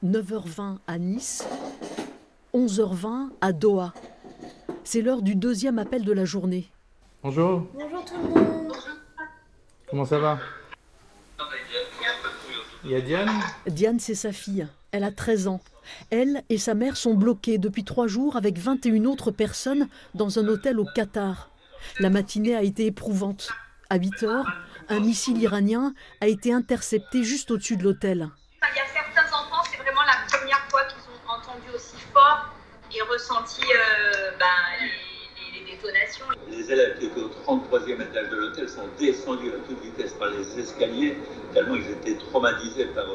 9h20 à Nice, 11h20 à Doha. C'est l'heure du deuxième appel de la journée. Bonjour. Bonjour tout le monde. Comment ça va? Il y a Diane? Diane, c'est sa fille. Elle a 13 ans. Elle et sa mère sont bloquées depuis 3 jours avec 21 autres personnes dans un hôtel au Qatar. La matinée a été éprouvante. À 8h, un missile iranien a été intercepté juste au-dessus de l'hôtel. Il y a certains enfants, c'est vraiment la première fois qu'ils ont entendu aussi fort et ressenti les détonations. Les élèves qui étaient au 33e étage de l'hôtel sont descendus à toute vitesse par les escaliers, tellement ils étaient traumatisés par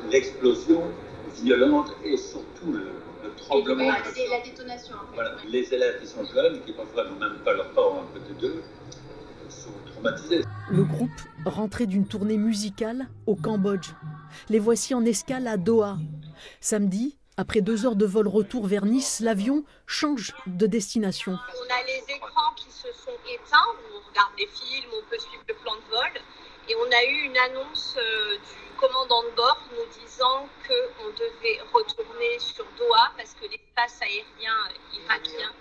l'explosion violente et surtout le tremblement. C'est la détonation en fait. Voilà. Les élèves qui sont jeunes, qui parfois n'ont même pas leurs parents à côté d'eux, sont traumatisés. Le groupe rentrait d'une tournée musicale au Cambodge. Les voici en escale à Doha. Samedi, après 2 heures de vol retour vers Nice, l'avion change de destination. On a les écrans qui se sont éteints, où on regarde des films, on peut suivre le plan de vol. Et on a eu une annonce du commandant de bord nous disant qu'on devait retourner sur Doha parce que l'espace aérien iranien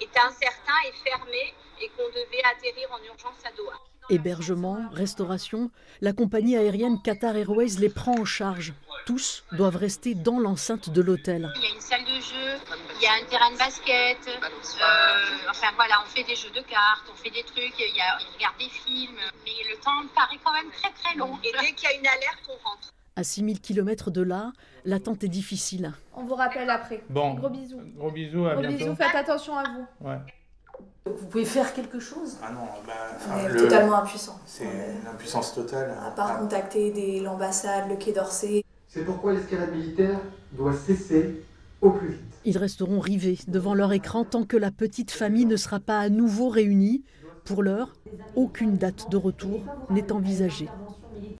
est incertain et fermé et qu'on devait atterrir en urgence à Doha. Hébergement, restauration, la compagnie aérienne Qatar Airways les prend en charge. Tous doivent rester dans l'enceinte de l'hôtel. Il y a une salle de jeu, il y a un terrain de basket, on fait des jeux de cartes, on fait des trucs, on regarde des films. Mais le temps paraît quand même très très long. Et dès qu'il y a une alerte, on rentre. À 6000 km de là, l'attente est difficile. On vous rappelle après. Bon. Gros bisous. Gros bisous, à Gros bientôt. bisous, faites attention à vous. Ouais. Vous pouvez faire quelque chose? Ah non, On est totalement impuissant. c'est l'impuissance totale. À part contacter l'ambassade, le Quai d'Orsay. C'est pourquoi l'escalade militaire doit cesser au plus vite. Ils resteront rivés devant leur écran tant que la petite famille ne sera pas à nouveau réunie. Pour l'heure, aucune date de retour n'est envisagée.